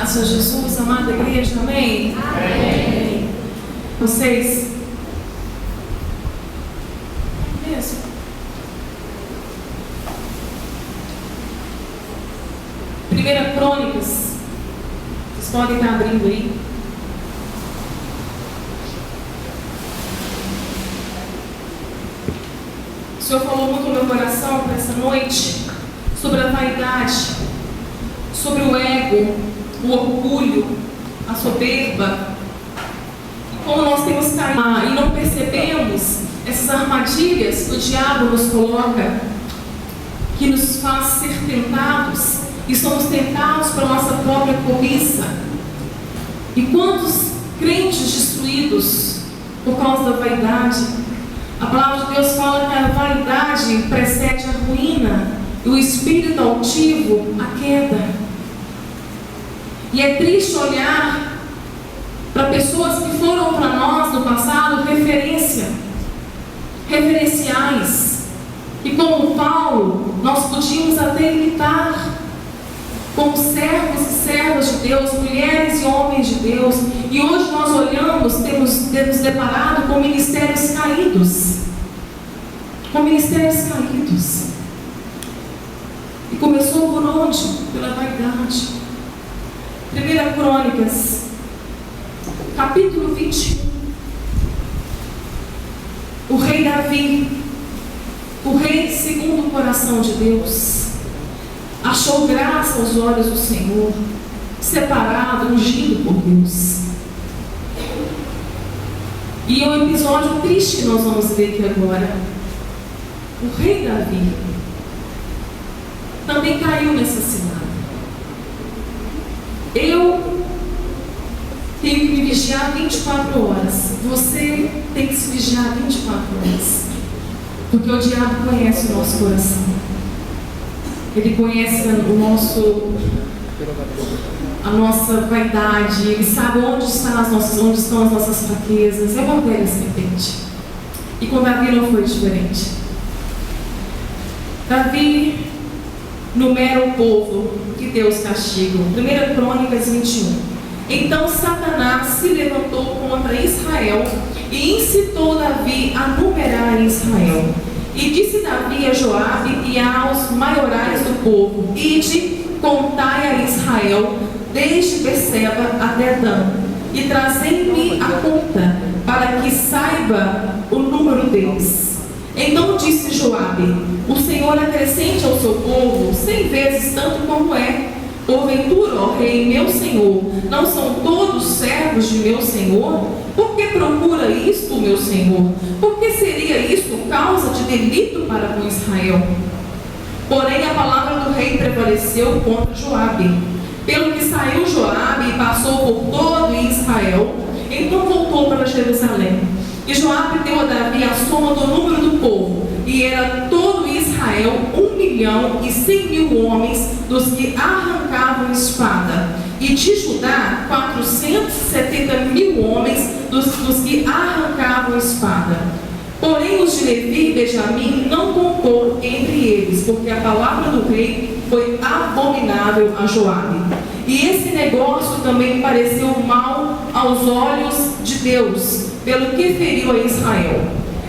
Senhor Jesus, amada igreja, amém? Amém. Vocês? Mesmo? Primeira Crônicas, vocês podem estar abrindo aí. O Senhor falou muito no meu coração para essa noite sobre a vaidade, sobre o ego, o orgulho, a soberba. E como nós temos caído e não percebemos essas armadilhas que o diabo nos coloca, que nos faz ser tentados, e somos tentados pela nossa própria cobiça. E quantos crentes destruídos por causa da vaidade? A palavra de Deus fala que a vaidade precede a ruína e o espírito altivo a queda. E é triste olhar para pessoas que foram para nós no passado referenciais, e como Paulo nós podíamos até imitar como servos e servas de Deus, mulheres e homens de Deus. E hoje nós olhamos, temos deparado com ministérios caídos. E começou por onde? Pela vaidade. 1 Crônicas, capítulo 21. O rei Davi, o rei segundo o coração de Deus, achou graça aos olhos do Senhor, separado, ungido por Deus. E é um episódio triste que nós vamos ver aqui agora. O rei Davi também caiu nessa cilada. Eu tenho que me vigiar 24 horas. Você tem que se vigiar 24 horas. Porque o diabo conhece o nosso coração. Ele conhece a nossa vaidade. Ele sabe onde estão as nossas fraquezas. É uma velha serpente. E com Davi não foi diferente. Davi numera o povo que Deus castiga. 1 Crônicas 21. Então Satanás se levantou contra Israel e incitou Davi a numerar Israel. E disse Davi a Joabe e aos maiorais do povo: Ide, contai a Israel, desde Berseba até Dan, e trazei-me a conta, para que saiba o número deles. Então disse Joabe: O Senhor acrescente ao seu povo 100 vezes tanto como é. Porventura, ó rei, meu senhor, não são todos servos de meu senhor? Por que procura isto, meu senhor? Por que seria isto causa de delito para com Israel? Porém, a palavra do rei prevaleceu contra Joabe. Pelo que saiu Joabe e passou por todo Israel, então voltou para Jerusalém. E Joabe deu a Davi a soma do número do povo, e era todo Israel 1.100.000 homens dos que arrancavam espada, e de Judá 470.000 homens dos que arrancavam espada. Porém os de Levi e Benjamim não contou entre eles, porque a palavra do rei foi abominável a Joabe. E esse negócio também pareceu mal aos olhos de Deus, pelo que feriu a Israel.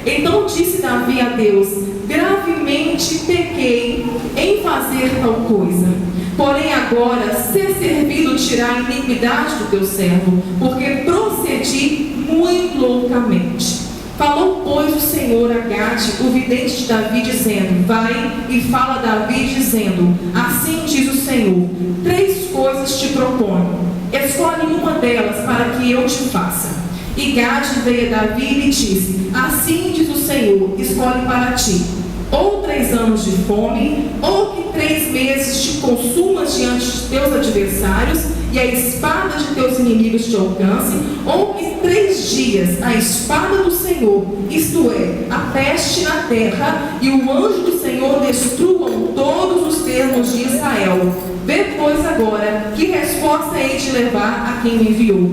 Então disse Davi a Deus: gravemente pequei em fazer tal coisa. Porém agora, ser servido tirar a iniquidade do teu servo, porque procedi muito loucamente. Falou, pois, o Senhor a Gade, o vidente de Davi, dizendo: vai e fala a Davi, dizendo: assim diz o Senhor, 3 coisas te proponho, escolhe uma delas para que eu te faça. E Gade veio a Davi e lhe disse: assim diz o Senhor, escolhe para ti ou 3 anos de fome, ou que 3 meses te consumas diante de teus adversários, e a espada de teus inimigos te alcance, ou que 3 dias a espada do Senhor, isto é, a peste na terra, e o anjo do Senhor destruam todos os termos de Israel. Vê, pois, agora que resposta hei de levar a quem me enviou.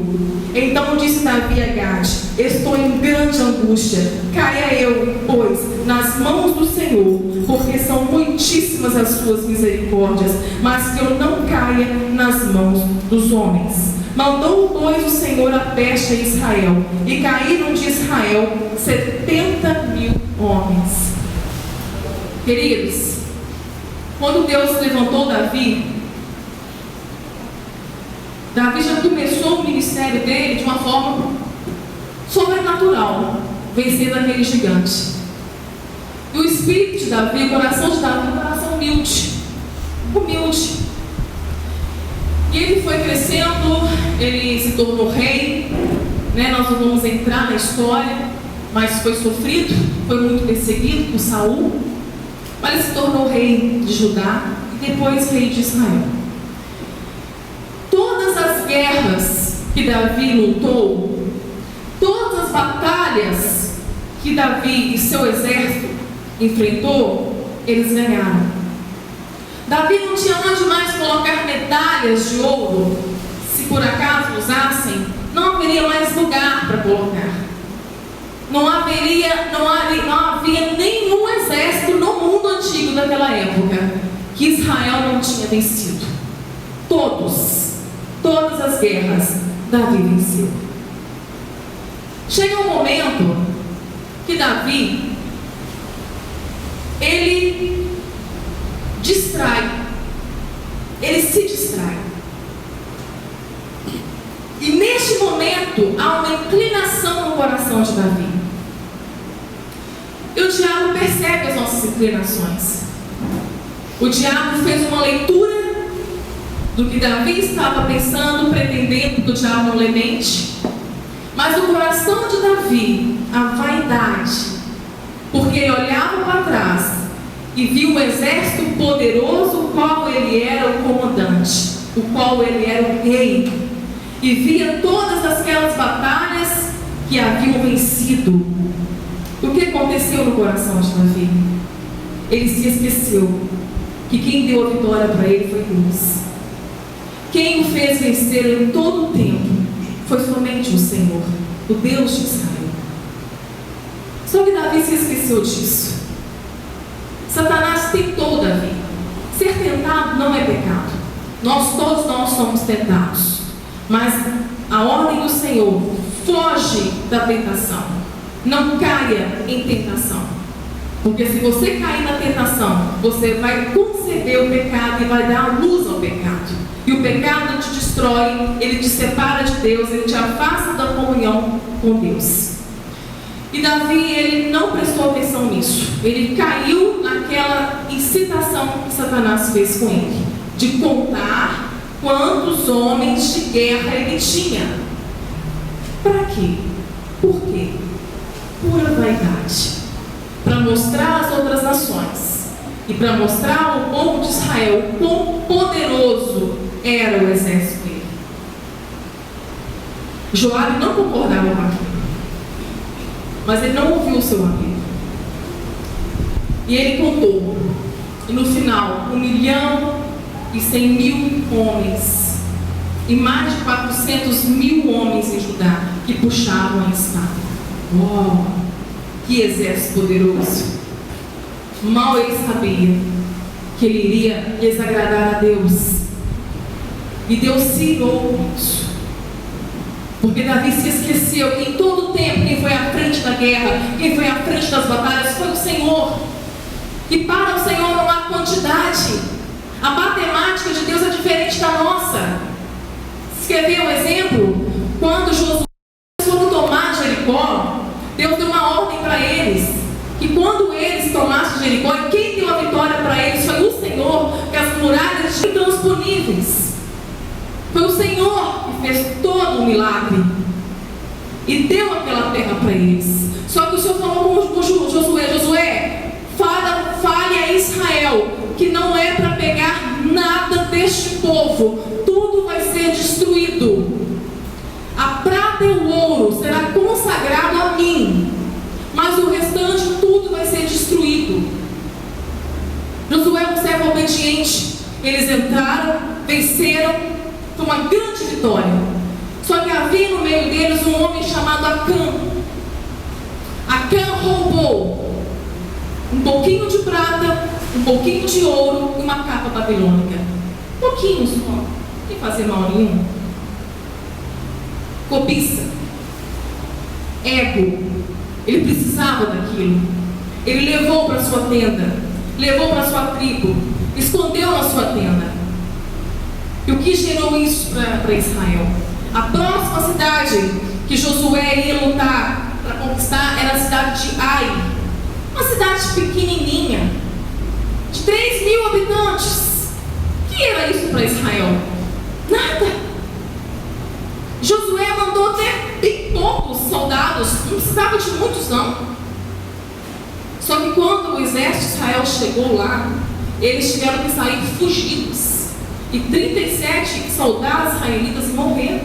Então disse Davi a Gade: estou em grande angústia, caia eu, pois, nas mãos do Senhor, porque são muito muitíssimas as suas misericórdias, mas que eu não caia nas mãos dos homens. Mandou, pois, o Senhor a peste a Israel, e caíram de Israel 70.000 homens. Queridos, quando Deus levantou Davi já começou o ministério dele de uma forma sobrenatural, vencendo aquele gigante. E o espírito de Davi, o coração de Davi, é um coração humilde. E ele foi crescendo, ele se tornou rei, né? Nós não vamos entrar na história, mas foi sofrido, foi muito perseguido por Saul, mas ele se tornou rei de Judá e depois rei de Israel. Todas as guerras que Davi lutou, todas as batalhas que Davi e seu exército enfrentou, eles ganharam. Davi não tinha onde mais colocar medalhas de ouro. Se por acaso usassem, não haveria mais lugar para colocar. Não havia nenhum exército no mundo antigo daquela época que Israel não tinha vencido. Todas as guerras, Davi venceu. Chega um momento que Davi, ele se distrai. E neste momento há uma inclinação no coração de Davi. E o diabo percebe as nossas inclinações. O diabo fez uma leitura do que Davi estava pensando, pretendendo que o diabo não lhe mente. Mas o coração de Davi, a vaidade, porque ele olhava para trás e viu o exército poderoso, o qual ele era o comandante, o qual ele era o rei, e via todas aquelas batalhas que haviam vencido. O que aconteceu no coração de Davi? Ele se esqueceu que quem deu a vitória para ele foi Deus. Quem o fez vencer em todo o tempo foi somente o Senhor, o Deus de Israel. Só que Davi se esqueceu disso. Satanás tentou Davi. Ser tentado não é pecado. Todos nós somos tentados. Mas a ordem do Senhor: foge da tentação. Não caia em tentação. Porque se você cair na tentação, você vai conceber o pecado e vai dar luz ao pecado. E o pecado te destrói, ele te separa de Deus, ele te afasta da comunhão com Deus. E Davi, ele não prestou atenção nisso. Ele caiu naquela incitação que Satanás fez com ele, de contar quantos homens de guerra ele tinha. Para quê? Por quê? Pura vaidade. Para mostrar às outras nações e para mostrar ao povo de Israel o quão poderoso era o exército dele. Joabe não concordava com aquilo, mas ele não ouviu o seu amigo. E ele contou, e no final, 1.100.000 homens, e mais de 400.000 homens em Judá, que puxavam a espada. Uau! Que exército poderoso! Mal ele sabia que ele iria desagradar a Deus. E Deus se irou com isso. Porque Davi se esqueceu que em todo o tempo quem foi à frente da guerra, quem foi à frente das batalhas foi o Senhor. E para o Senhor não há quantidade. A matemática de Deus é diferente da nossa. Quer ver um exemplo? Quando Josué foram tomar Jericó, Deus deu uma ordem para eles, que quando eles tomassem Jericó, e quem deu a vitória para eles foi o Senhor, que as muralhas eram intransponíveis. Foi o Senhor que fez todo o milagre e deu aquela terra para eles. Só que o Senhor falou com Josué: fale a Israel que não é para pegar nada deste povo, tudo vai ser destruído. A prata e o ouro será consagrado a mim, mas o restante tudo vai ser destruído. Josué é um servo obediente. Eles entraram, venceram, foi uma grande vitória. Só que havia no meio deles um homem chamado Acã. Acã roubou um pouquinho de prata, um pouquinho de ouro e uma capa babilônica. Pouquinho só, não tem fazer mal nenhum. Cobiça, ego, ele precisava daquilo. Ele levou para sua tenda, levou para sua tribo, escondeu na sua tenda. E o que gerou isso para Israel? A próxima cidade que Josué ia lutar para conquistar era a cidade de Ai, uma cidade pequenininha, de 3.000 habitantes. O que era isso para Israel? Nada. Josué mandou até bem poucos soldados, não precisava de muitos não. Só que quando o exército de Israel chegou lá, eles tiveram que sair fugidos. E 37 soldados israelitas morreram.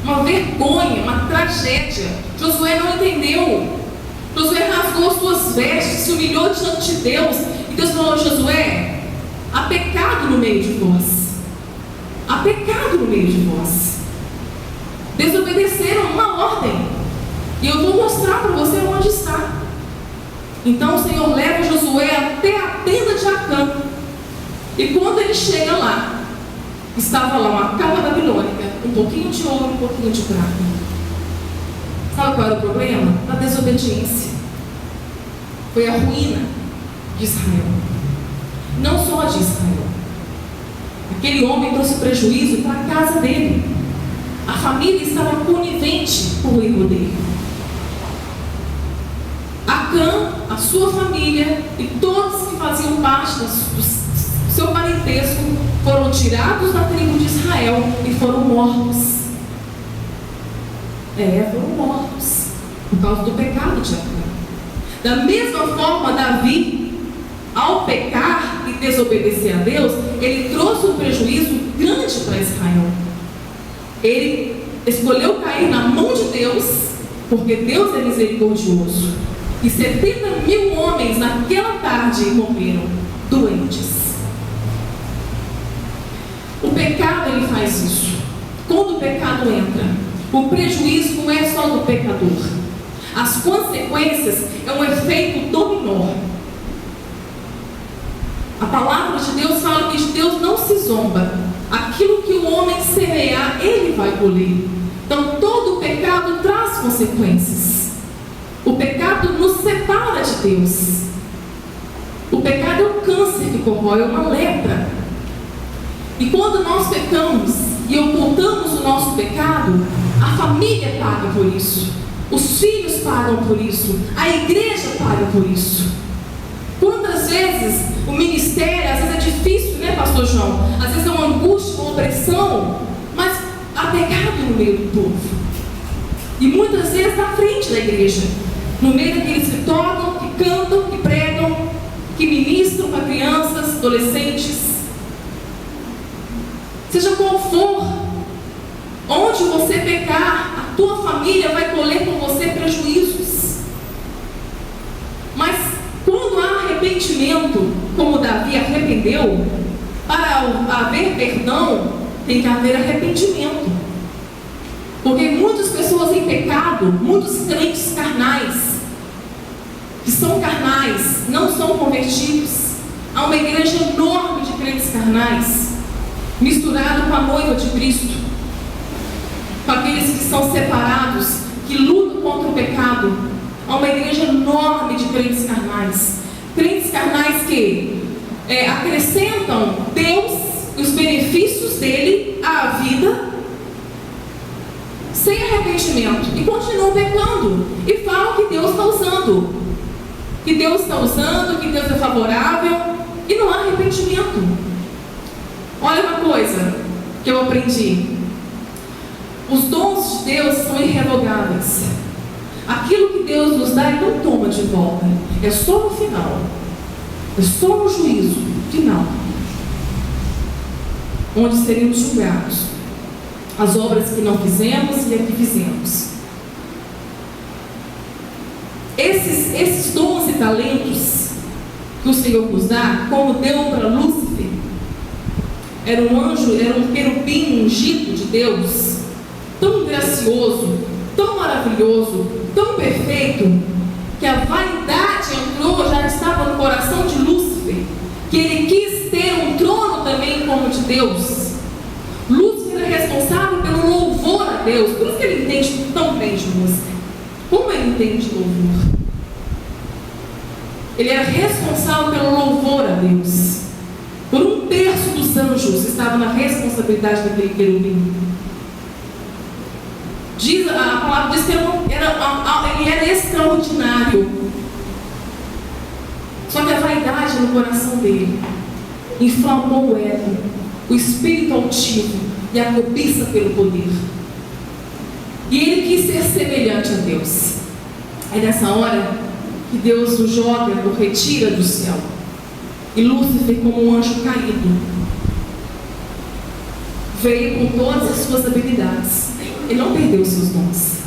Uma vergonha, uma tragédia. Josué não entendeu. Josué rasgou suas vestes, se humilhou diante de Deus. E Deus falou: Josué, há pecado no meio de vós. Há pecado no meio de vós. Desobedeceram uma ordem. E eu vou mostrar para você onde está. Então o Senhor leva Josué até a tenda de Acã. E quando ele chega lá, estava lá uma capa babilônica, um pouquinho de ouro, um pouquinho de prata. Sabe qual era o problema? A desobediência. Foi a ruína de Israel. Não só de Israel. Aquele homem trouxe prejuízo para a casa dele. A família estava conivente com o erro dele. Acã, a sua família e todos que faziam parte do seu parentesco foram tirados da tribo de Israel e foram mortos. Foram mortos por causa do pecado de Acã. Da mesma forma, Davi, ao pecar e desobedecer a Deus, ele trouxe um prejuízo grande para Israel. Ele escolheu cair na mão de Deus, porque Deus é misericordioso. E 70.000 homens naquela tarde morreram doentes. O pecado, ele faz isso. Quando o pecado entra, o prejuízo não é só do pecador. As consequências é um efeito dominó. A palavra de Deus fala que de Deus não se zomba. Aquilo que o homem semear, ele vai colher. Então todo o pecado traz consequências. O pecado nos separa de Deus. O pecado é um câncer que corrói, é uma lepra. E quando nós pecamos e ocultamos o nosso pecado, a família paga por isso, os filhos pagam por isso, a igreja paga por isso. Quantas vezes o ministério, às vezes é difícil, né, pastor João? Às vezes é uma angústia, uma opressão, mas há pecado no meio do povo. E muitas vezes na frente da igreja, no meio daqueles que tocam, que cantam, que pregam, que ministram para crianças, adolescentes. Seja qual for, onde você pecar, a tua família vai colher com você prejuízos. Mas quando há arrependimento, como Davi arrependeu, para haver perdão, tem que haver arrependimento. Porque muitas pessoas em pecado, muitos crentes carnais, que são carnais, não são convertidos. Há uma igreja enorme de crentes carnais, misturado com a noiva de Cristo, com aqueles que são separados, que lutam contra o pecado. Há uma igreja enorme de crentes carnais que acrescentam Deus e os benefícios dele à vida, sem arrependimento, e continuam pecando, e falam que Deus está usando, que Deus é favorável, e não há arrependimento. Olha uma coisa que eu aprendi: os dons de Deus são irrevogáveis. Aquilo que Deus nos dá, Ele não toma de volta. É só no final, é só no juízo final, onde seremos julgados as obras que não fizemos e a que fizemos. Esses dons e talentos que o Senhor nos dá, como deu para Lúcifer, era um anjo, era um querubim ungido de Deus, tão gracioso, tão maravilhoso, tão perfeito. que a vaidade entrou, já estava no coração de Lúcifer, que ele quis ter um trono também como de Deus. Lúcifer é responsável pelo louvor a Deus, por isso que ele entende tão bem de música. Como ele entende de louvor? Ele era responsável pelo louvor a Deus. Por 1/3 dos anjos estava na responsabilidade daquele querubim. A palavra diz que ele era extraordinário. Só que a vaidade no coração dele inflamou o ego, o espírito altivo e a cobiça pelo poder. E ele quis ser semelhante a Deus. É nessa hora que Deus o joga, o retira do céu. E Lúcifer, como um anjo caído, veio com todas as suas habilidades. Ele não perdeu os seus dons.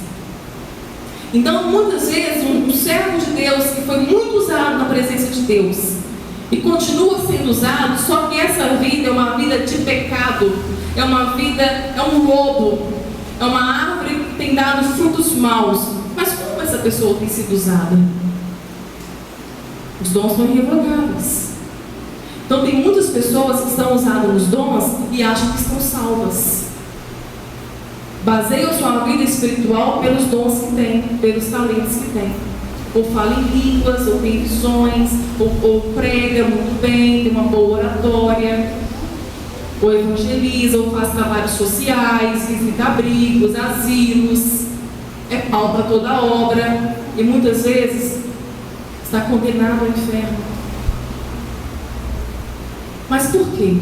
Então, muitas vezes, um servo de Deus que foi muito usado na presença de Deus e continua sendo usado, só que essa vida é uma vida de pecado, é uma vida, é um lobo, é uma árvore que tem dado frutos maus. Mas como essa pessoa tem sido usada? Os dons são irrevogáveis. Então tem muitas pessoas que estão usadas nos dons e acham que estão salvas. Baseiam sua vida espiritual pelos dons que têm, pelos talentos que têm. Ou fala em línguas, ou tem visões, ou prega muito bem, tem uma boa oratória, ou evangeliza, ou faz trabalhos sociais, visita abrigos, asilos, é pau para toda obra, e muitas vezes está condenado ao inferno. Mas por quê?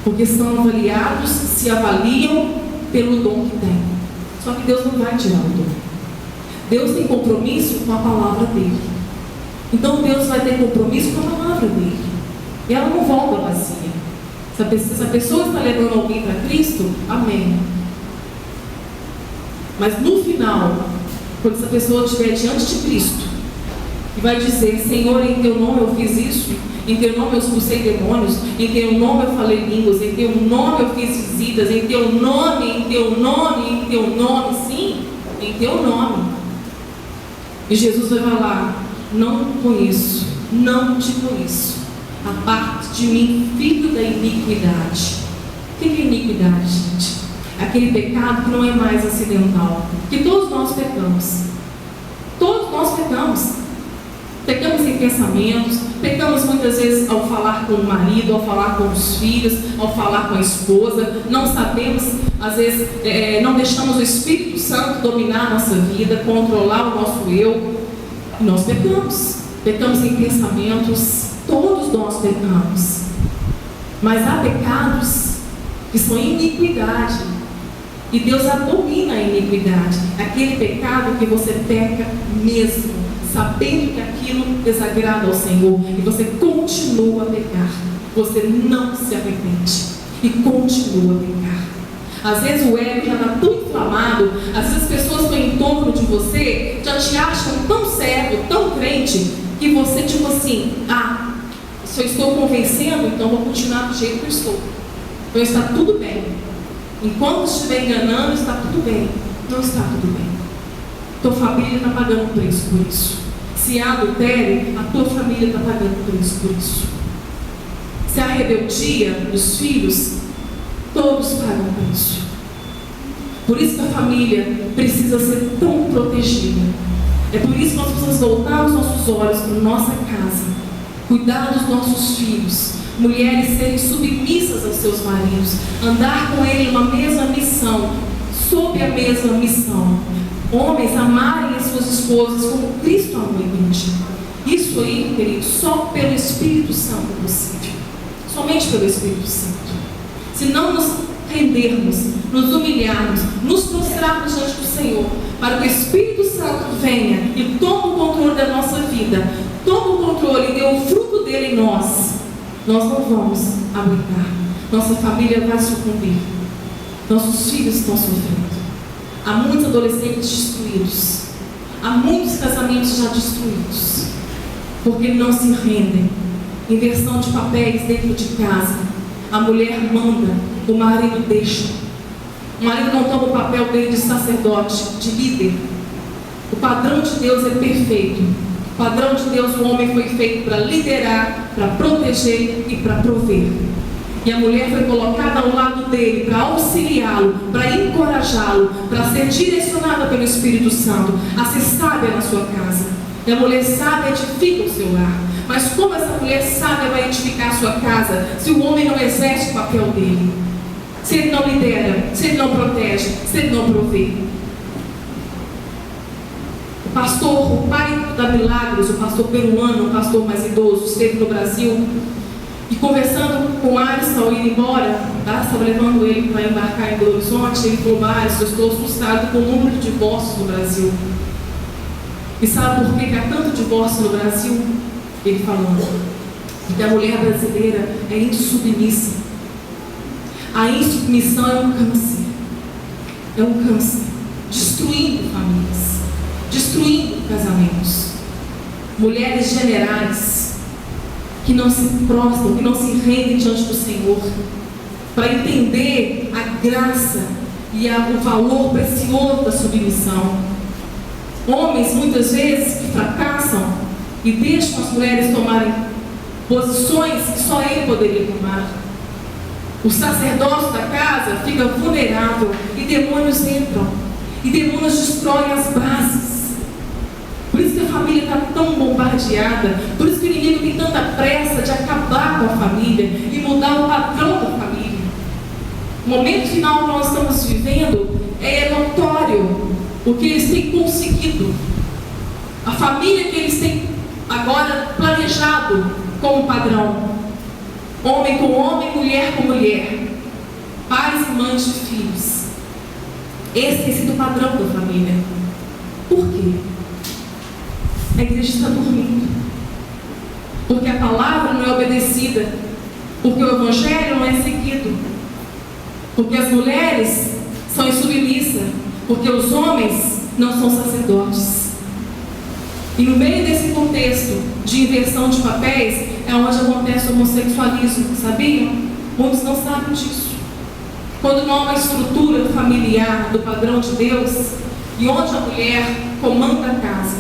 Porque são avaliados, se avaliam pelo dom que tem. Só que Deus não vai tirar o dom. Deus tem compromisso com a palavra dele. Então Deus vai ter compromisso com a palavra dele. E ela não volta vazia. Se essa pessoa está levando alguém para Cristo, amém. Mas no final, quando essa pessoa estiver diante de Cristo e vai dizer: Senhor, em teu nome eu fiz isso, em teu nome eu expulsei demônios, em teu nome eu falei línguas, em teu nome eu fiz visitas, em teu nome, em teu nome, em teu nome, sim, em teu nome. E Jesus vai falar: não conheço, não te conheço, aparte de mim, filho da iniquidade. O que é iniquidade, gente? Aquele pecado que não é mais acidental, que todos nós pecamos. Todos nós pecamos. Pecamos em pensamentos, pecamos muitas vezes ao falar com o marido, ao falar com os filhos, ao falar com a esposa. Não sabemos, às vezes, não deixamos o Espírito Santo dominar a nossa vida, controlar o nosso eu. E nós pecamos. Pecamos em pensamentos, todos nós pecamos. Mas há pecados que são iniquidade. E Deus abomina a iniquidade. Aquele pecado que você peca mesmo, sabendo que aquilo desagrada ao Senhor, e você continua a pecar. Você não se arrepende e continua a pecar. Às vezes o ego já está tão inflamado, às vezes as pessoas que estão em torno de você já te acham tão servo, tão crente, que você tipo assim: se eu estou convencendo, então vou continuar do jeito que eu estou. Então está tudo bem. Enquanto estiver enganando, está tudo bem. Não está tudo bem. Tua família está pagando preço por isso. Se há adultério, a tua família está pagando preço por isso. Se há rebeldia dos filhos, todos pagam preço. Por isso que a família precisa ser tão protegida. É por isso que nós precisamos voltar os nossos olhos para a nossa casa, cuidar dos nossos filhos, mulheres serem submissas aos seus maridos, andar com ele numa mesma missão, sob a mesma missão. Homens amarem as suas esposas como Cristo amou a igreja. Isso aí, queridos, só pelo Espírito Santo é possível. Somente pelo Espírito Santo. Se não nos rendermos, nos humilharmos, nos prostrarmos diante do Senhor, para que o Espírito Santo venha e tome o controle da nossa vida, tome o controle e dê o fruto dele em nós, nós não vamos aguentar. Nossa família vai sucumbir. Nossos filhos estão sofrendo. Há muitos adolescentes destruídos. Há muitos casamentos já destruídos. Porque não se rendem. Inversão de papéis dentro de casa. A mulher manda, o marido deixa. O marido não toma o papel dele de sacerdote, de líder. O padrão de Deus é perfeito. O padrão de Deus, o homem foi feito para liderar, para proteger e para prover. E a mulher foi colocada ao lado dele para auxiliá-lo, para encorajá-lo, para ser direcionada pelo Espírito Santo, a ser sábia na sua casa. E a mulher sábia edifica o seu lar. Mas como essa mulher sábia vai edificar a sua casa se o homem não exerce o papel dele? Se ele não lidera, se ele não protege, se ele não provê? O pastor, o pai da Milagros, o pastor peruano, o pastor mais idoso, esteve no Brasil e conversando com o Ares ao ir embora, estava levando ele para embarcar em Belo Horizonte. Ele falou: Ares, eu estou assustado com o número de divórcios no Brasil. E sabe por que há tanto divórcio no Brasil? Ele falando: porque a mulher brasileira é insubmissa. A insubmissão é um câncer. É um câncer, destruindo famílias, destruindo casamentos. Mulheres generais que não se prostram, que não se rendem diante do Senhor, para entender a graça e o valor precioso da submissão. Homens, muitas vezes, que fracassam e deixam as mulheres tomarem posições que só ele poderia tomar. O sacerdócio da casa fica vulnerável e demônios entram. E demônios destroem as bases. Por isso que a família está tão bombardeada. Por isso que o inimigo tem tanta pressa de acabar com a família e mudar o padrão da família. O momento final que nós estamos vivendo é notório o que eles têm conseguido. A família que eles têm agora planejado como padrão. Homem com homem, mulher com mulher. Pais e mães de filhos. Esse tem sido o padrão da família. Por quê? A igreja está dormindo. Porque a palavra não é obedecida. Porque o evangelho não é seguido. Porque as mulheres são insubmissas. Porque os homens não são sacerdotes. E no meio desse contexto de inversão de papéis é onde acontece o homossexualismo, sabiam? Muitos não sabem disso. Quando não há uma estrutura familiar do padrão de Deus, e onde a mulher comanda a casa,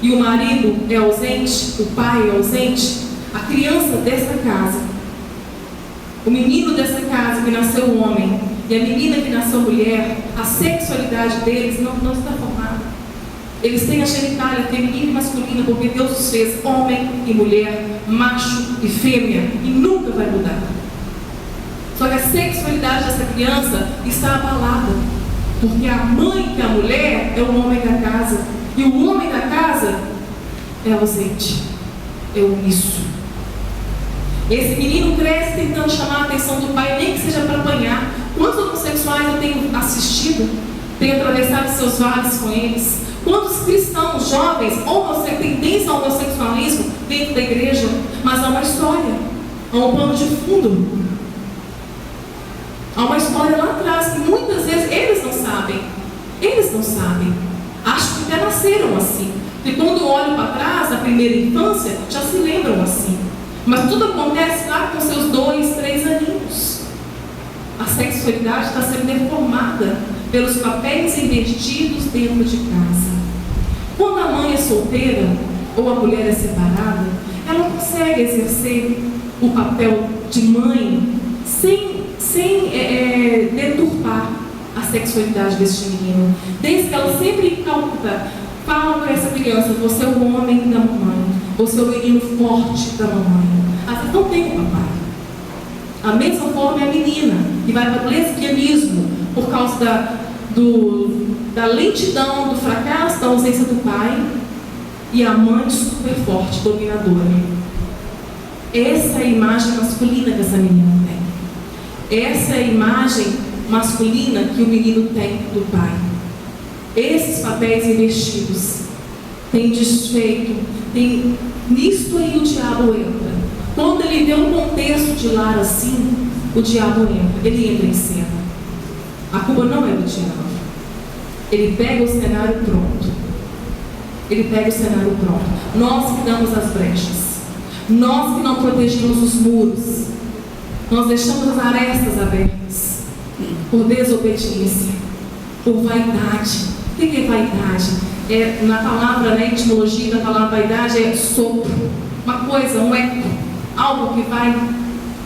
e o marido é ausente, o pai é ausente, a criança dessa casa, o menino dessa casa que nasceu homem, e a menina que nasceu mulher, a sexualidade deles não está formada. Eles têm a genitália feminina e masculina, porque Deus os fez homem e mulher, macho e fêmea, e nunca vai mudar. Só que a sexualidade dessa criança está abalada, porque a mãe, que é a mulher, é o homem da casa, e o homem da casa é ausente, é omisso. Esse menino cresce tentando chamar a atenção do pai, nem que seja para apanhar. Quantos homossexuais eu tenho assistido, tenho atravessado seus vales com eles? Quantos cristãos jovens têm tendência ao homossexualismo dentro da igreja? Mas há uma história, há um pano de fundo, há uma história lá atrás que muitas vezes eles não sabem. Eles não sabem. Acho que até nasceram assim. Porque quando olham para trás, na primeira infância, já se lembram assim. Mas tudo acontece lá com seus 2, 3 aninhos. A sexualidade está sendo deformada pelos papéis invertidos dentro de casa. Quando a mãe é solteira ou a mulher é separada, ela consegue exercer o papel de mãe sem deturpar a sexualidade deste menino. Desde que ela sempre fala para essa criança: você é o homem da mamãe, você é o menino forte da mamãe. Às vezes não tem o papai. A mesma forma é a menina, que vai para o lesbianismo por causa da lentidão, do fracasso, da ausência do pai, e a mãe super forte, dominadora. Essa é a imagem masculina que essa menina tem. Essa é a imagem masculina que o menino tem do pai. Esses papéis invertidos têm desfeito, nisto aí o diabo entra. Quando ele vê um contexto de lar assim, o diabo entra, ele entra em cena. A culpa não é do diabo. Ele pega o cenário pronto. Ele pega o cenário pronto. Nós que damos as brechas. Nós que não protegemos os muros. Nós deixamos as arestas abertas. Por desobediência. Por vaidade. O que é vaidade? na palavra, na etimologia da palavra vaidade, é sopro, uma coisa, um eco, algo que vai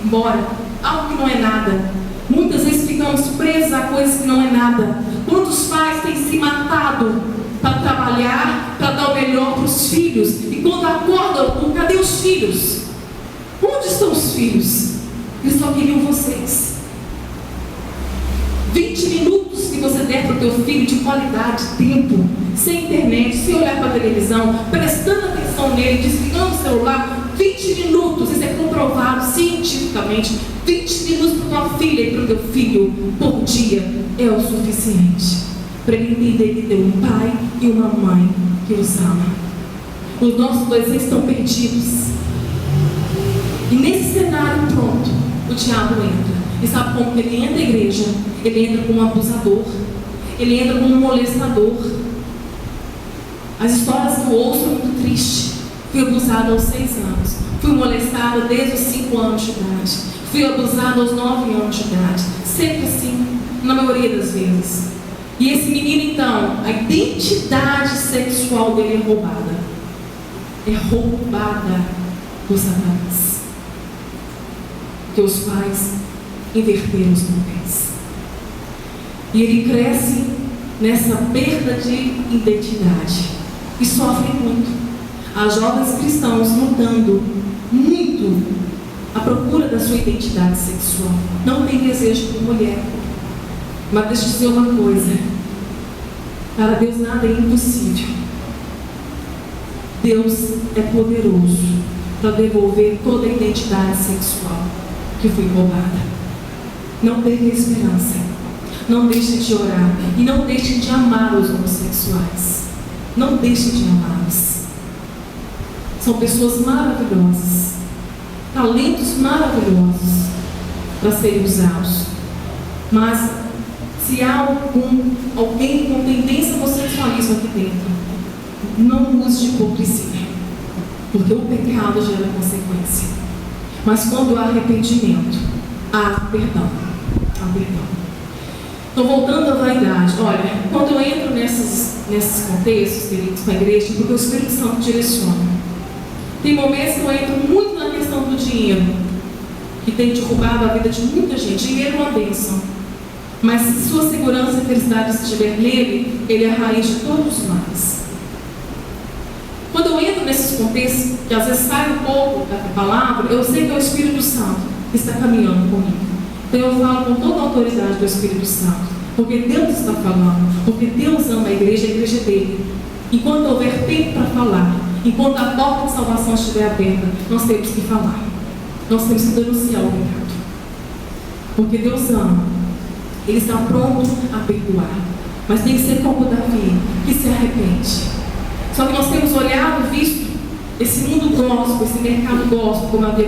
embora, algo que não é nada. Muitas vezes ficamos presos a coisas que não é nada. Quantos pais têm se matado para trabalhar, para dar o melhor para os filhos, e quando acordam, cadê os filhos? Onde estão os filhos? Eles só queriam vocês. 20 minutos que você der para o teu filho de qualidade, tempo, sem internet, sem olhar para a televisão, prestando atenção nele, desligando o celular, 20 minutos, isso é comprovado cientificamente, 20 minutos para tua filha e para o teu filho por dia é o suficiente para ele entender que tem um pai e uma mãe que os ama. Os nossos adolescentes estão perdidos. E nesse cenário pronto, o diabo entra. E sabe como que ele entra na igreja? Ele entra como um abusador. Ele entra como um molestador. As histórias que eu ouço são muito tristes. Fui abusada aos 6 anos. Fui molestada desde os 5 anos de idade. Fui abusada aos 9 anos de idade. Sempre assim, na maioria das vezes. E esse menino então, a identidade sexual dele é roubada. É roubada por Satanás. Porque os pais inverteram os papéis. E ele cresce nessa perda de identidade. E sofre muito. Há jovens cristãos lutando muito à procura da sua identidade sexual. Não tem desejo por mulher. Mas deixa eu dizer uma coisa. Para Deus nada é impossível. Deus é poderoso para devolver toda a identidade sexual que foi roubada. Não perca a esperança. Não deixe de orar. E não deixe de amar os homossexuais. Não deixe de amá-los. São pessoas maravilhosas. Talentos maravilhosos para serem usados. Mas se há alguém com tendência ao homossexualismo aqui dentro, não use de hipocrisia. Porque o pecado gera consequência. Mas quando há arrependimento, há perdão. Há perdão. Então, voltando à vaidade, olha, quando eu entro nesses contextos, queridos, com a igreja, porque o Espírito Santo direciona. Tem momentos que eu entro muito na questão do dinheiro, que tem derrubado a vida de muita gente. Dinheiro é uma bênção. Mas se sua segurança e felicidade estiver nele, ele é a raiz de todos os males. Quando eu entro nesses contextos, que às vezes sai um pouco da palavra, eu sei que é o Espírito Santo que está caminhando comigo. Então eu falo com toda a autoridade do Espírito Santo, porque Deus está falando, porque Deus ama a igreja é dele. Enquanto houver tempo para falar, enquanto a porta de salvação estiver aberta, nós temos que falar. Nós temos que denunciar o pecado. Porque Deus ama. Ele está pronto a perdoar. Mas tem que ser como Davi, que se arrepende. Só que nós temos olhado e visto esse mundo gospel, esse mercado gospel, como eu havia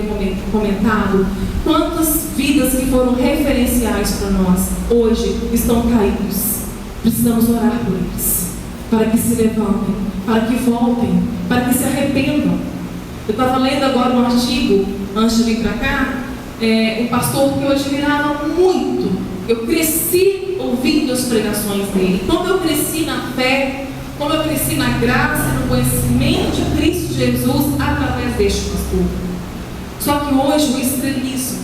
comentado, quantas vidas que foram referenciais para nós, hoje estão caídos. Precisamos orar por eles, para que se levantem, para que voltem, para que se arrependam. Eu estava lendo agora um artigo, antes de vir para cá, um pastor que eu admirava muito. Eu cresci ouvindo as pregações dele. Como eu cresci na fé, como eu cresci na graça e no conhecimento de Cristo Jesus através deste pastor. Só que hoje o estrelismo,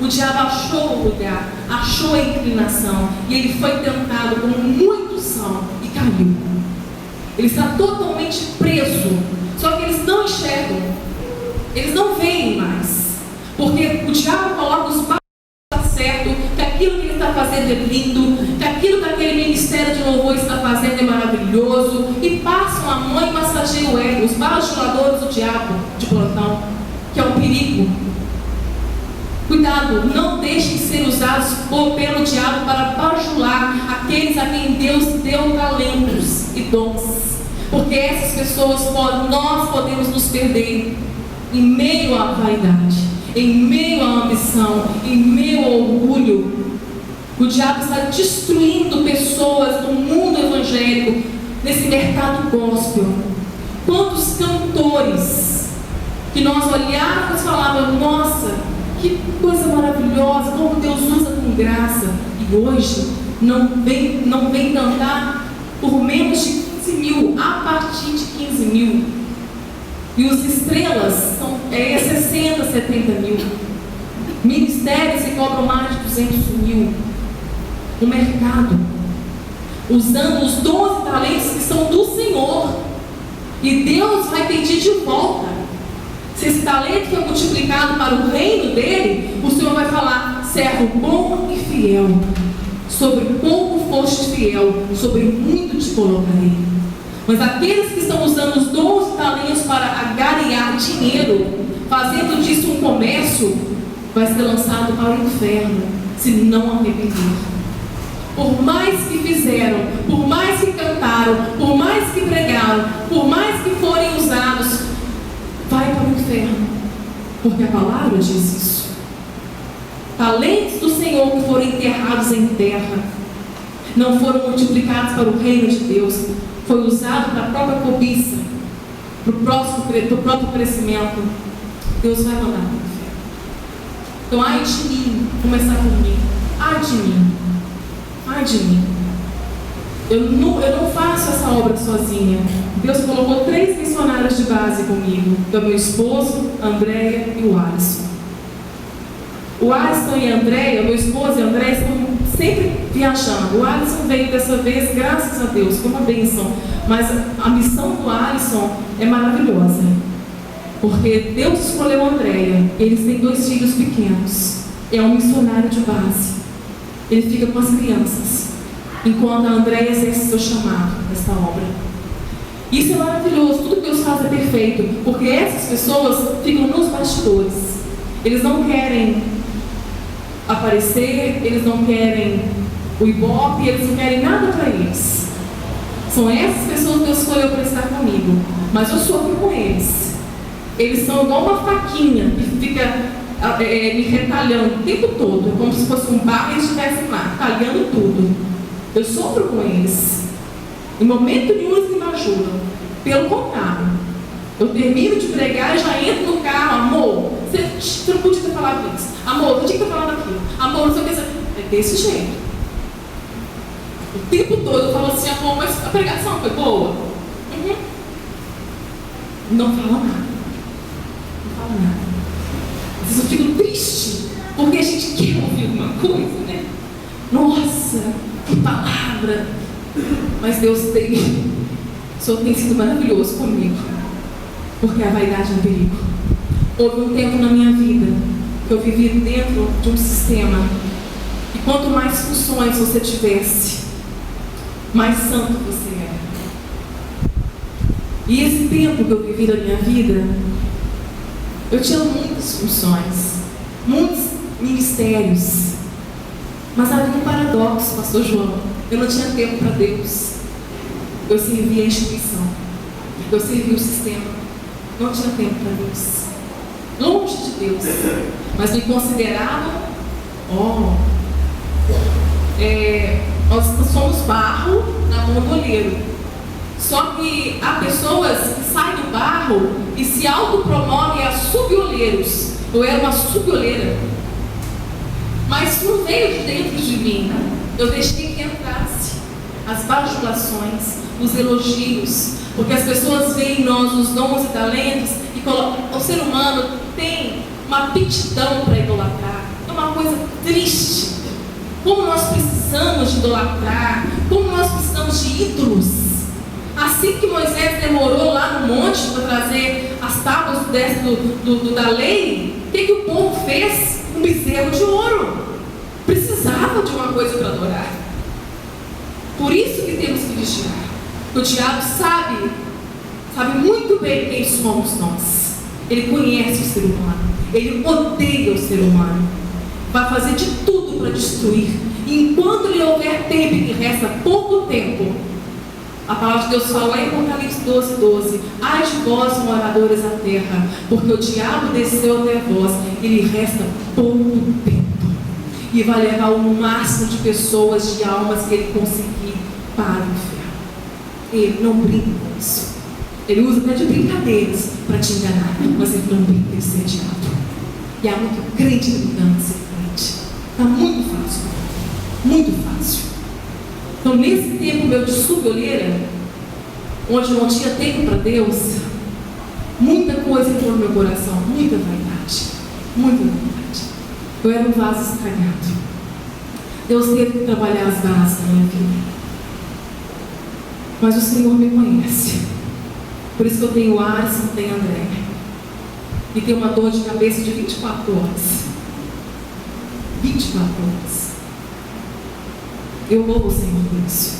o diabo achou o lugar, achou a inclinação, e ele foi tentado como muitos são e caiu. Ele está totalmente preso, só que eles não enxergam, eles não veem mais, porque o diabo coloca os passos certo, que aquilo que ele está fazendo é lindo, que aquilo que aquele ministério de louvor está fazendo é maravilhoso, e passam a mão e massageiam o ego, os bajuladores do diabo de plantão, que é um perigo. Cuidado, não deixem de ser usados pelo diabo para bajular aqueles a quem Deus deu talentos e dons, porque essas pessoas nós podemos nos perder em meio à vaidade, em meio à ambição, em meio ao orgulho. O diabo está destruindo pessoas do mundo evangélico, nesse mercado gospel. Quantos cantores que nós olhávamos e falávamos, nossa, que coisa maravilhosa, como Deus usa com graça, e hoje não vem cantar por menos de 15 mil, a partir de 15 mil. E os estrelas são 60, 70 mil. Ministérios que cobram mais de 200 mil. O mercado, usando os 12 talentos que são do Senhor. E Deus vai pedir de volta. Se esse talento foi multiplicado para o reino dele, o Senhor vai falar: servo bom e fiel. Sobre pouco foste fiel, sobre muito te colocarei. Mas aqueles que estão usando os 12 talentos para agariar dinheiro, fazendo disso um comércio, vai ser lançado para o inferno, se não arrepender. Por mais que fizeram, por mais que cantaram, por mais que pregaram, por mais que forem usados, vai para o inferno, porque a palavra diz isso. Talentos do Senhor que foram enterrados em terra, não foram multiplicados para o reino de Deus, foi usado para a própria cobiça, para o próprio crescimento. Deus vai mandar para o inferno. Então, ai de mim, começar por mim, ai de mim, ai de mim. Eu não faço essa obra sozinha. Deus colocou 3 missionários de base comigo, do meu esposo, a Andréia e o Alisson. O Alisson e a Andréia, meu esposo e a Andréia, estão sempre viajando. O Alisson veio dessa vez, graças a Deus, foi uma bênção. Mas a missão do Alisson é maravilhosa, porque Deus escolheu a Andréia. Eles têm 2 filhos pequenos. É um missionário de base. Ele fica com as crianças, enquanto a Andréia exerce seu chamado nesta obra. Isso é maravilhoso. Tudo que Deus faz é perfeito, porque essas pessoas ficam nos bastidores. Eles não querem aparecer, eles não querem o ibope, eles não querem nada para eles. São essas pessoas que Deus escolheu para estar comigo, mas eu sofro com eles. Eles são igual uma faquinha que fica me retalhando o tempo todo. É como se fosse um barro e eles estivessem lá, talhando tudo. Eu sofro com eles. Em momento nenhum eles me ajudam. Pelo contrário, eu termino de pregar e já entro no carro: amor, você não podia ter falado isso. Amor, não tinha que ter falado aquilo. Amor, não sei o que. É desse jeito. O tempo todo eu falo assim: amor, mas a pregação foi boa? Não fala nada. Não fala nada. Às vezes eu fico triste, porque a gente quer ouvir alguma coisa, né? Nossa, que palavra! Mas Deus tem, o Senhor tem sido maravilhoso comigo, porque a vaidade é um perigo. Houve um tempo na minha vida que eu vivi dentro de um sistema, e quanto mais funções você tivesse, mais santo você era. E esse tempo que eu vivi na minha vida, eu tinha muitas funções, muitos ministérios, mas havia um paradoxo, pastor João. Eu não tinha tempo para Deus. Eu servia a instituição, eu servia o sistema, não tinha tempo para Deus, longe de Deus, mas me consideravam, nós somos barro na mão do olheiro. Só que há pessoas que saem do barro e se autopromovem a subolheiros. Eu era uma subolheira, mas não veio de dentro de mim. Eu deixei que entrasse as bajulações, os elogios, porque as pessoas veem em nós os dons e talentos e colocam. O ser humano tem uma aptidão para idolatrar. É uma coisa triste. Como nós precisamos de idolatrar, como nós precisamos de ídolos. Assim que Moisés demorou lá no monte para trazer as tábuas da lei, o que o povo fez? Um bezerro de ouro. Precisava de uma coisa para adorar. Por isso que temos que vigiar. O diabo sabe muito bem quem somos nós. Ele conhece o ser humano. Ele odeia o ser humano. Vai fazer de tudo para destruir. E enquanto lhe houver tempo, e que resta pouco tempo, a palavra de Deus fala lá em Apocalipse 12:12: ai de vós, moradores da terra, porque o diabo desceu até vós, e lhe resta pouco tempo. E vai levar o máximo de pessoas, de almas que ele conseguir para o inferno. Ele não brinca com isso. Ele usa até de brincadeiras para te enganar, mas ele não brinca de ser diabo. E há muito crente brincando de ser crente. Está muito fácil. Muito fácil. Então, nesse tempo meu de subolheira, onde eu não tinha tempo para Deus, muita coisa entrou no meu coração, muita vaidade, muita vaidade. Eu era um vaso estragado. Deus teve que trabalhar as bases da minha vida. Mas o Senhor me conhece. Por isso que eu tenho Alisson, tenho André. E tenho uma dor de cabeça de 24 horas. 24 horas. Eu louvo o Senhor por isso.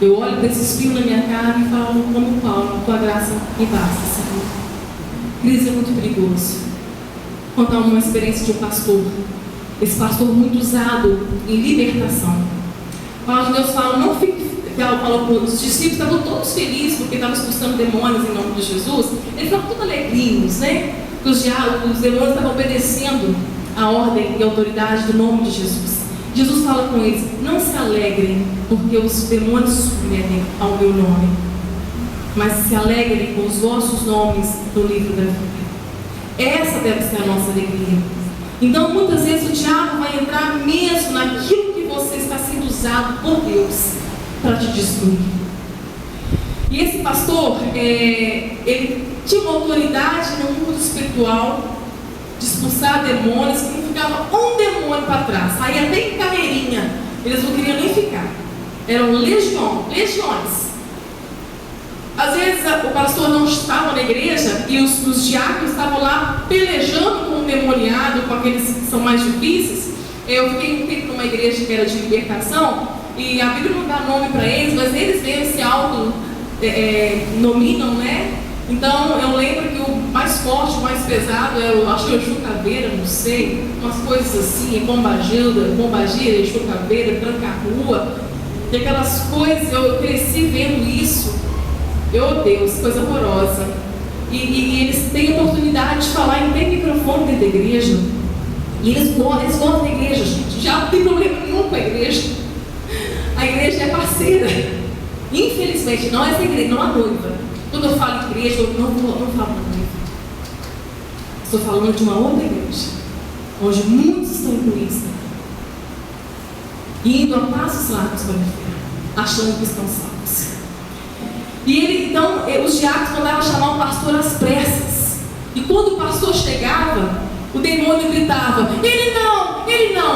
Eu olho para esse espinho na minha cara e falo como Paulo, tua graça me basta, Senhor. Crise é muito perigoso. Contar uma experiência de um pastor. Esse pastor muito usado em libertação. A palavra de Deus fala, não fique. Ela falou para os discípulos, estavam todos felizes porque estavam expulsando demônios em nome de Jesus. Eles estavam todos alegrinhos, né? Os demônios estavam obedecendo a ordem e a autoridade do nome de Jesus. Jesus fala com eles, não se alegrem porque os demônios submetem ao meu nome, mas se alegrem com os vossos nomes no livro da vida. Essa deve ser a nossa alegria. Então muitas vezes o diabo vai entrar mesmo naquilo que você está sendo usado por Deus para te destruir. E esse pastor, ele tinha uma autoridade no mundo espiritual de expulsar demônios, que não ficava um demônio para trás, saía até em carreirinha, eles não queriam nem ficar, eram legiões. Às vezes o pastor não estava na igreja e os diáconos estavam lá pelejando com o demoniado, com aqueles que são mais difíceis. Eu fiquei um tempo numa igreja que era de libertação, e a Bíblia não dá nome para eles, mas eles mesmos se auto-nominam, né? Então eu lembro que o mais forte, o mais pesado é o, acho que é o Jucaveira, não sei, umas coisas assim, Pombagira, Jucaveira, Tranca-Rua, e aquelas coisas, eu cresci vendo isso. Meu Deus, coisa horrorosa. E eles têm a oportunidade de falar em ter microfone dentro da igreja. E eles gostam da igreja, gente. Já não tem problema nenhum com a igreja. A igreja é parceira. Infelizmente, não essa igreja, não a noiva. Quando eu falo igreja, eu não falo da noiva. Estou falando de uma outra igreja, onde muitos estão incluídos. E indo a passos largos para o inferno, achando que estão salvos. E ele, então, os diáconos mandavam chamar o pastor às pressas. E quando o pastor chegava, o demônio gritava, ele não,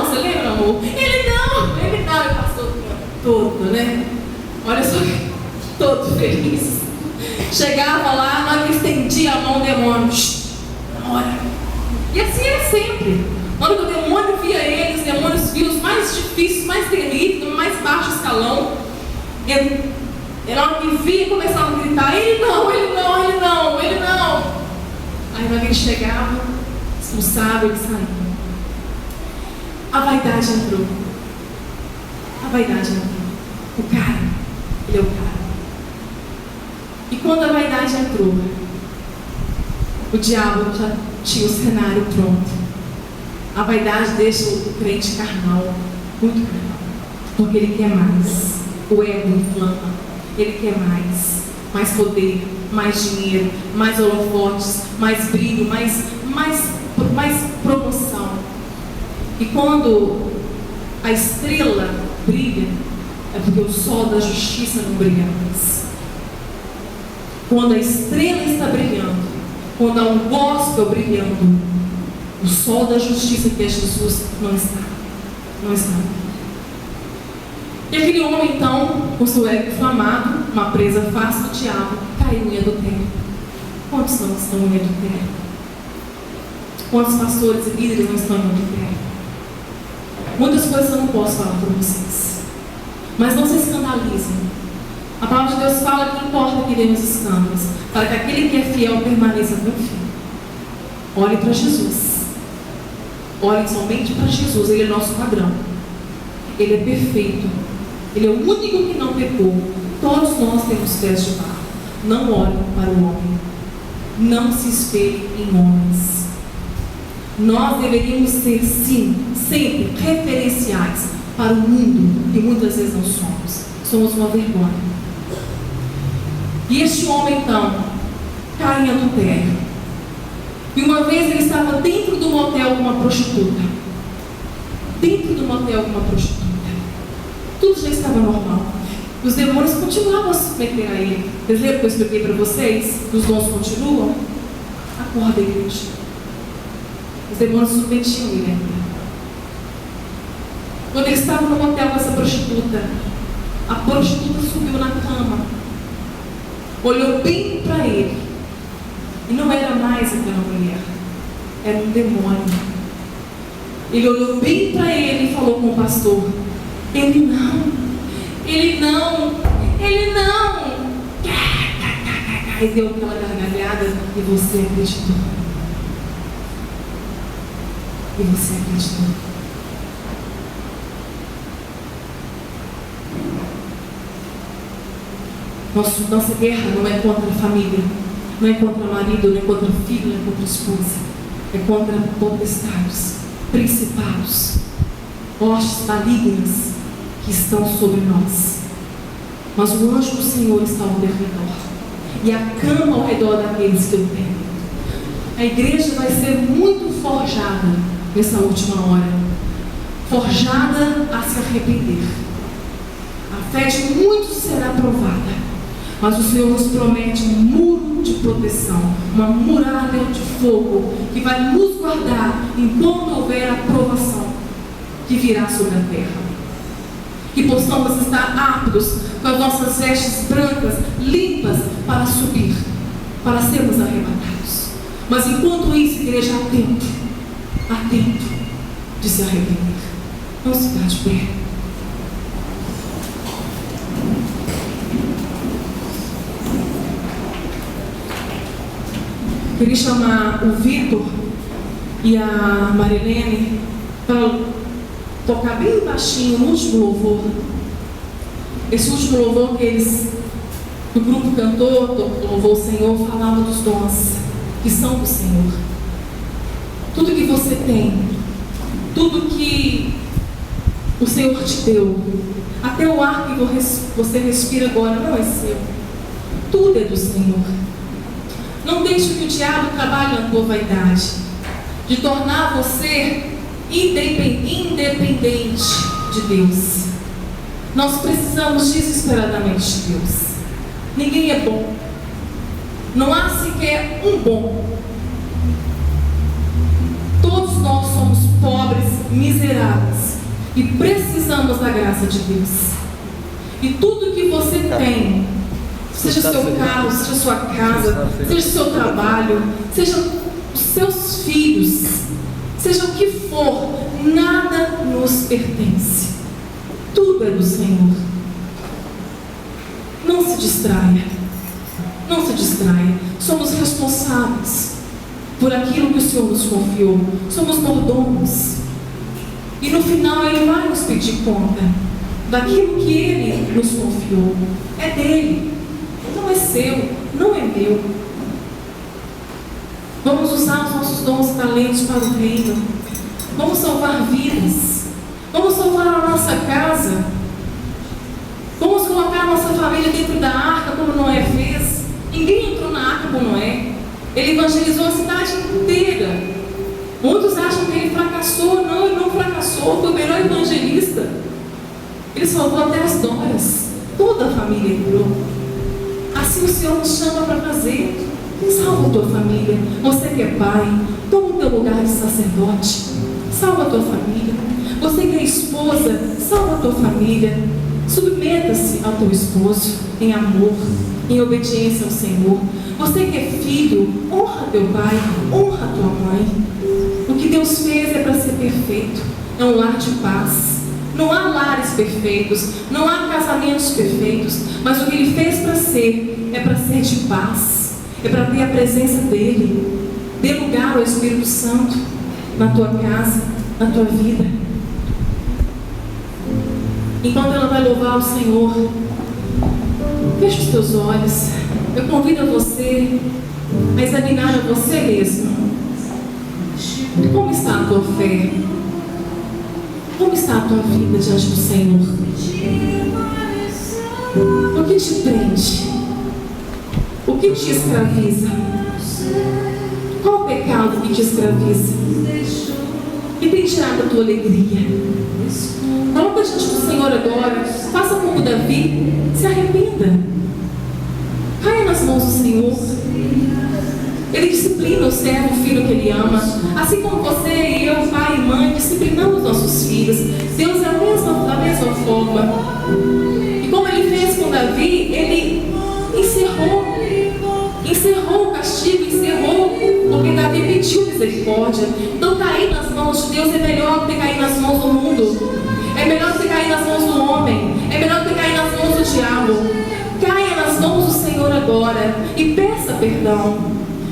você lembra, amor? Ele não, e o pastor todo, né? Olha só, todo feliz. Chegava lá, na hora que estendia a mão, o demônio, na hora. E assim era sempre. Na hora que o demônio via eles, os demônios viam os mais difíceis, mais terríveis, no mais baixo escalão. Na hora que via, começava a gritar, ele não. Aí na hora que ele chegava, expulsava, ele saía. A vaidade entrou. O cara, ele é o cara. E quando a vaidade entrou, o diabo já tinha o cenário pronto. A vaidade deixa o crente carnal, muito carnal, porque ele quer mais. O ego inflama, ele quer mais poder, mais dinheiro, mais holofotes, mais brilho, mais promoção. E quando a estrela brilha, é porque o sol da justiça não brilha mais. Quando a estrela está brilhando, quando há um gospel brilhando, o sol da justiça que é Jesus não está. E aquele homem então, com seu ego inflamado, uma presa fácil do diabo, caiu em adultério. Quantos não estão em adultério? Quantos pastores e líderes não estão em adultério? Muitas coisas eu não posso falar para vocês, mas não se escandalizem. A palavra de Deus fala que não importa que demos escândalos, para que aquele que é fiel permaneça até o fim. Olhe para Jesus. Olhe somente para Jesus. Ele é nosso padrão. Ele é perfeito. Ele é o único que não pecou. Todos nós temos pés de barro. Não olhe para o homem. Não se espelhe em homens. Nós deveríamos ser, sim, sempre referenciais para o mundo, que muitas vezes não somos. Somos uma vergonha. E este homem, então, cai em adultério. E uma vez ele estava dentro do motel com uma prostituta. Tudo já estava normal. os demônios continuavam a se submeter a ele. Vocês lembram que eu expliquei para vocês? Os dons continuam? Acorda, igreja. Os demônios submetiam ele ainda. Quando ele estava no motel com essa prostituta, a prostituta subiu na cama, olhou bem para ele, e não era mais aquela mulher, era um demônio. Ele olhou bem para ele e falou com o pastor: ele não. E deu aquela gargalhada, e você acreditou. E você acreditou. Nossa guerra não é contra a família, não é contra o marido, não é contra o filho, não é contra a esposa. É contra potestades, principados, hostes malignas que estão sobre nós. Mas o anjo do Senhor está ao derredor e acampa ao redor daqueles que o temem. A igreja vai ser muito forjada nessa última hora, forjada a se arrepender. A fé de muitos será provada, mas o Senhor nos promete um muro de proteção, uma muralha de fogo que vai nos guardar enquanto houver a provação que virá sobre a terra. Que possamos estar aptos com as nossas vestes brancas, limpas, para subir, para sermos arrebatados. Mas enquanto isso, igreja, atento de se arrepender. Vamos ficar de pé. Queria chamar o Vitor e a Marilene para tocar bem baixinho o último louvor. Esse último louvor que eles, o grupo cantou, louvou o Senhor, falava dos dons que são do Senhor. Tudo que você tem, tudo que o Senhor te deu, até o ar que você respira agora não é seu. Tudo é do Senhor. Não deixe que o diabo trabalhe na tua vaidade, de tornar você independente de Deus. Nós precisamos desesperadamente de Deus. Ninguém é bom. Não há sequer um bom. Todos nós somos pobres, miseráveis e precisamos da graça de Deus. E tudo que você tem, seja seu carro, seja sua casa, seja seu trabalho, seja os seus filhos, seja o que for, nada nos pertence. Tudo é do Senhor. Não se distraia. Não se distraia. Somos responsáveis por aquilo que o Senhor nos confiou. Somos mordomos. E no final Ele vai nos pedir conta daquilo que Ele nos confiou. É dele. Não é seu. Não é meu. Vamos usar os nossos dons e talentos para o reino. Vamos salvar vidas. Vamos salvar a nossa casa. Vamos colocar a nossa família dentro da arca como Noé fez. Ninguém entrou na arca como Noé. Ele evangelizou a cidade inteira. Muitos acham que ele fracassou. Não, ele não fracassou. Foi o melhor evangelista. Ele salvou até as noras. Toda a família entrou. Assim o Senhor nos chama para fazer. Salva a tua família. Você que é pai, toma o teu lugar de sacerdote. Salva a tua família. Você que é esposa, salva a tua família. Submeta-se ao teu esposo em amor, em obediência ao Senhor. Você que é filho, honra teu pai, honra tua mãe. O que Deus fez é para ser perfeito. É um lar de paz. Não há lares perfeitos, não há casamentos perfeitos, mas o que Ele fez é para ser de paz. É para ter a presença dEle. Dê lugar ao Espírito Santo na tua casa, na tua vida. Enquanto ela vai louvar o Senhor, feche os teus olhos. Eu convido a você a examinar a você mesmo. Como está a tua fé? Como está a tua vida diante do Senhor? O que te prende? O que te escraviza? Qual o pecado que te escraviza? Que tem tirado a tua alegria? Coloca diante do Senhor agora. Faça como Davi, se arrependa. Caia nas mãos do Senhor. Ele disciplina o servo, o filho que Ele ama. Assim como você e eu, pai e mãe, disciplinamos nossos filhos. Deus é da mesma forma. E como Ele fez com Davi, Ele encerrou o castigo, porque Davi pediu misericórdia. Então cair nas mãos de Deus é melhor do que cair nas mãos do mundo. É melhor do que cair nas mãos do homem. É melhor do que cair nas mãos do diabo. Caia nas mãos do Senhor agora e peça perdão.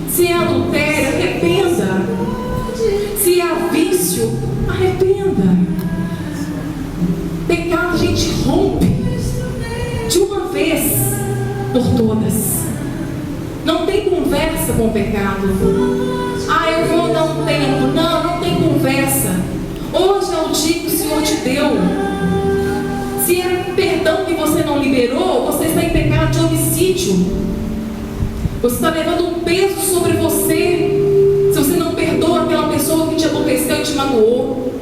Se é adultério, arrependa. Se é vício, arrependa. Pecado a gente rompe de uma vez por todas. Não tem conversa com o pecado. Eu vou dar um tempo. Não tem conversa. Hoje é o dia que o Senhor te deu. Se é perdão que você não liberou, você está em pecado de homicídio. Você está levando um peso sobre você. Se você não perdoa aquela pessoa que te aborreceu e te magoou.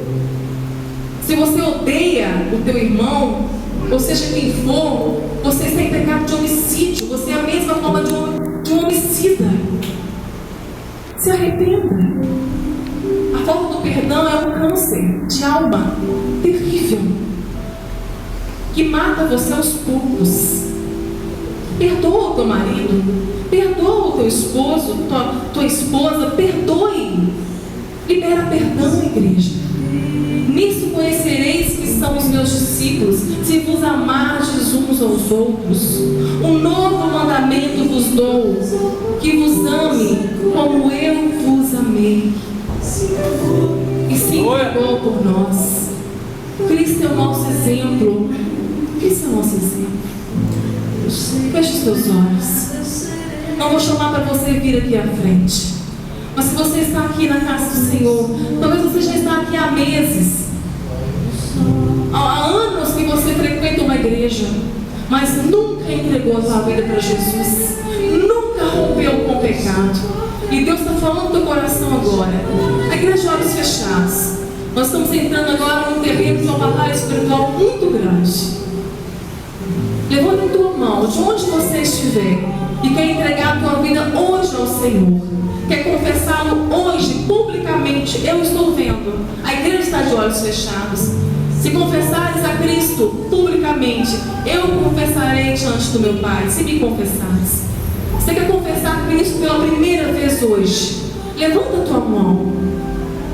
Se você odeia o teu irmão, ou seja quem for, você está em pecado de homicídio. Você é a mesma forma de um homicida. Se arrependa. A falta do perdão é um câncer de alma terrível, que mata você aos poucos. Perdoa o teu marido, perdoa o teu esposo, tua esposa, perdoe. Libera perdão, igreja. Nisso conhecereis que são os meus discípulos, se vos amardes uns aos outros. Um novo mandamento vos dou, que vos ame como eu vos amei. E se entregou por nós. Cristo é o nosso exemplo. Cristo é o nosso exemplo. Feche os teus olhos. Não vou chamar para você vir aqui à frente. Mas se você está aqui na casa do Senhor, talvez você já está aqui há meses, há anos que você frequenta uma igreja, mas nunca entregou a sua vida para Jesus, nunca rompeu com o pecado. E Deus está falando no teu coração agora. A igreja de olhos fechados. Nós estamos entrando agora num terreno de uma batalha espiritual muito grande. Levanta a tua mão, de onde você estiver, e quer entregar a tua vida hoje ao Senhor. Quer confessá-lo hoje, publicamente. Eu estou vendo. A igreja está de olhos fechados. Se confessares a Cristo publicamente, eu confessarei diante do meu Pai. Se me confessares. Você quer confessar Cristo pela primeira vez hoje? Levanta a tua mão.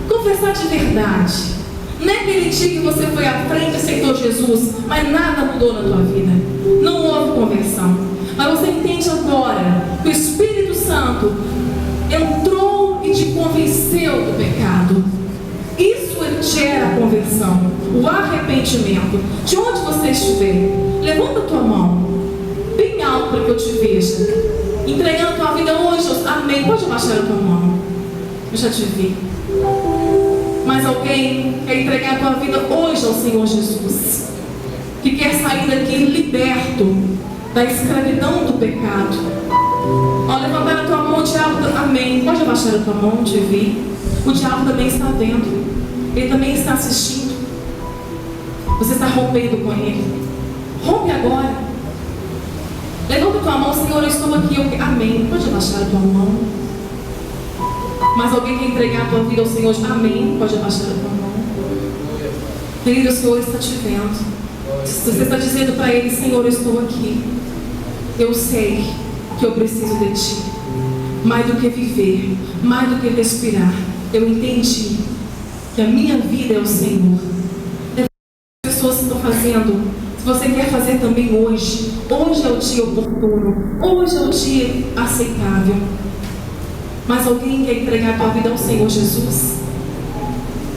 Confessar de verdade. Não é aquele dia que você foi à frente e aceitou Jesus, mas nada mudou na tua vida. Não houve conversão. Mas você entende agora que o Espírito Santo entrou e te convenceu do pecado. Isso gera a conversão, o arrependimento. De onde você estiver, levanta a tua mão bem alto para que eu te veja, entregando a tua vida hoje. Amém. Pode abaixar a tua mão. Eu já te vi. Mas alguém quer entregar a tua vida hoje ao Senhor Jesus, que quer sair daqui liberto da escravidão do pecado. Levantar a tua mão, o diabo. Amém. Pode abaixar a tua mão, te vi. O diabo também está vendo. Ele também está assistindo. Você está rompendo com ele. Rompe agora. Levanta a tua mão, Senhor, eu estou aqui. Amém. Pode abaixar a tua mão. Mas alguém quer entregar a tua vida ao Senhor? Amém. Pode abaixar a tua mão. Querido, o Senhor está te vendo. Você está dizendo para Ele: Senhor, eu estou aqui. Eu sei que eu preciso de Ti. Mais do que viver, mais do que respirar, eu entendi que a minha vida é o Senhor. As pessoas estão fazendo. Se você quer fazer também hoje, hoje é o dia oportuno, hoje é o dia aceitável. Mas alguém quer entregar a tua vida ao Senhor Jesus?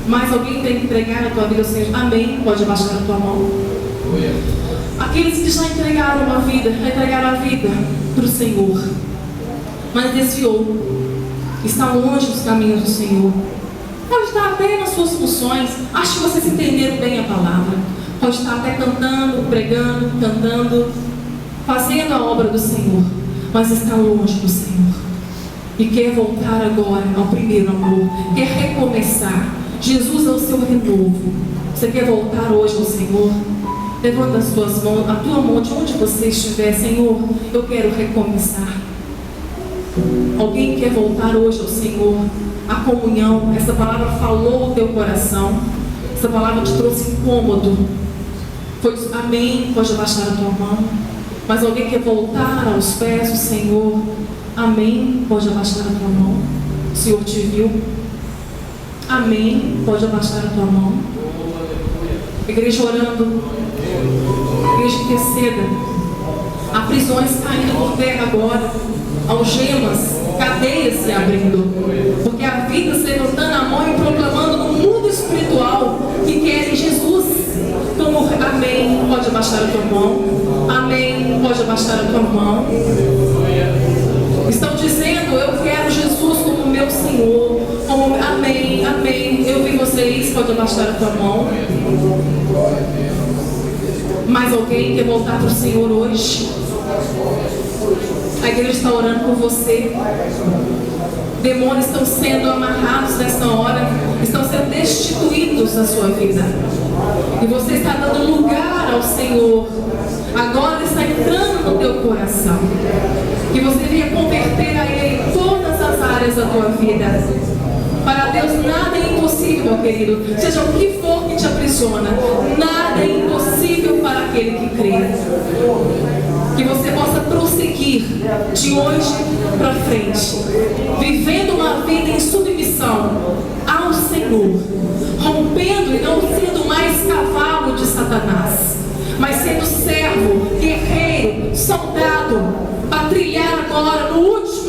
Mas alguém quer entregar a tua vida ao Senhor? Amém. Pode abaixar a tua mão. Aqueles que já entregaram a vida para o Senhor, mas desviou, está longe dos caminhos do Senhor. Pode estar até nas suas funções. Acho que vocês entenderam bem a palavra. Pode estar até cantando, pregando, cantando, fazendo a obra do Senhor, mas está longe do Senhor. E quer voltar agora ao primeiro amor, quer recomeçar. Jesus é o seu renovo. Você quer voltar hoje ao Senhor? Levanta as tuas mãos, a tua mão de onde você estiver. Senhor, eu quero recomeçar. Alguém quer voltar hoje ao Senhor? A comunhão, essa palavra falou o teu coração, essa palavra te trouxe incômodo. Foi amém, pode abaixar a tua mão. Mas alguém quer voltar aos pés do Senhor? Amém, pode abaixar a tua mão. O Senhor te viu. Amém, pode abaixar a tua mão. Igreja orando, igreja interceda. Há prisões caindo por terra agora, algemas, cadeias se abrindo, porque há vidas levantando a mão e proclamando no mundo espiritual que querem Jesus. Como amém, pode abaixar a tua mão. Amém, pode abaixar a tua mão. Estão dizendo, eu quero Jesus como meu Senhor. Como, amém, amém. Eu vi vocês, pode abaixar a tua mão. Mais alguém quer voltar para o Senhor hoje? A igreja está orando por você. Demônios estão sendo amarrados nessa hora, estão sendo destituídos da sua vida. E você está dando lugar ao Senhor. Agora está entrando no teu coração. Que você venha converter a Ele em todas as áreas da tua vida. Para Deus nada é impossível, meu querido. Seja o que for que te aprisiona, nada é impossível para aquele que crê. Que você possa prosseguir de hoje para frente, vivendo uma vida em submissão ao Senhor, rompendo e não sendo mais cavalo de Satanás, mas sendo servo, guerreiro, soldado, para trilhar agora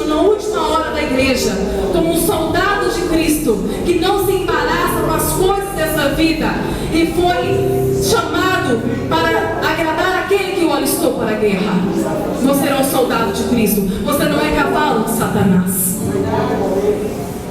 na última hora da igreja, como um soldado de Cristo, que não se embaraça com as coisas dessa vida e foi chamado para agradar aquele que o alistou para a guerra. Você é um soldado de Cristo, você não é cavalo de Satanás.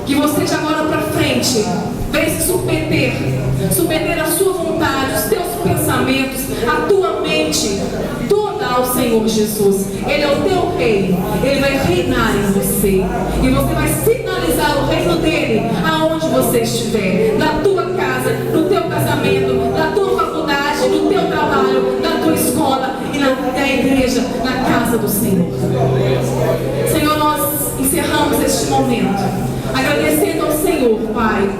Que você de agora para frente venha se submeter a sua vontade, os teus pensamentos, a tua mente, toda ao Senhor Jesus. Ele é o teu rei, Ele vai reinar em você, e você vai sinalizar o reino dele aonde você estiver, na tua casa, no teu casamento, na tua faculdade, no teu trabalho, na tua escola e na igreja, na casa do Senhor. Senhor, nós encerramos este momento agradecendo ao Senhor, Pai,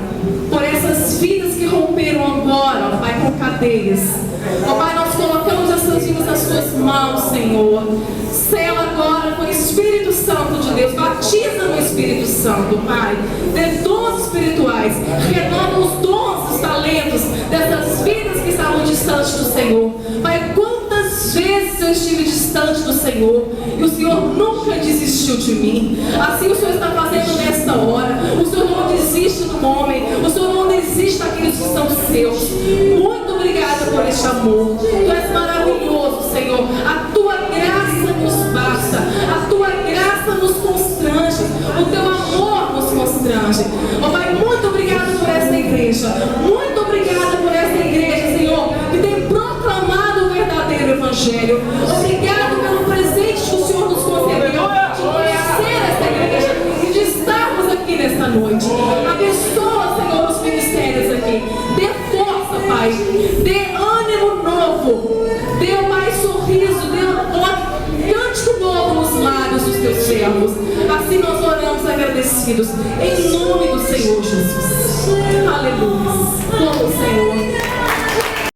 por essas vidas que romperam agora, ó Pai, com cadeias. Ó Pai, nós colocamos essas vidas nas Suas mãos, Senhor. Sela agora com o Espírito Santo de Deus. Batiza no Espírito Santo, Pai. Dê dons espirituais. Renova os dons, os talentos dessas vidas que estavam distantes do Senhor. Pai, quantas vezes eu estive distante do Senhor e o Senhor nunca desistiu de mim. Assim o Senhor está fazendo nesta hora. O Senhor não desiste do homem. O Senhor não desiste daqueles que são seus. Muito obrigada por este amor. Tu és maravilhoso, Senhor. A tua graça nos basta. A tua graça nos constrange. O teu amor nos constrange. Oh Pai, muito obrigada por esta igreja. Muito obrigada por esta igreja, Senhor, que tem proclamado o verdadeiro Evangelho. Obrigado pelo presente que o Senhor nos concedeu de conhecer esta igreja e de estarmos aqui nesta noite. Abençoa, Senhor, os ministérios aqui. Dê força, Pai. Dê ânimo novo. Dê mais sorriso. Dê cântico novo nos lábios dos teus servos. Assim nós oramos agradecidos. Em nome do Senhor Jesus. Aleluia.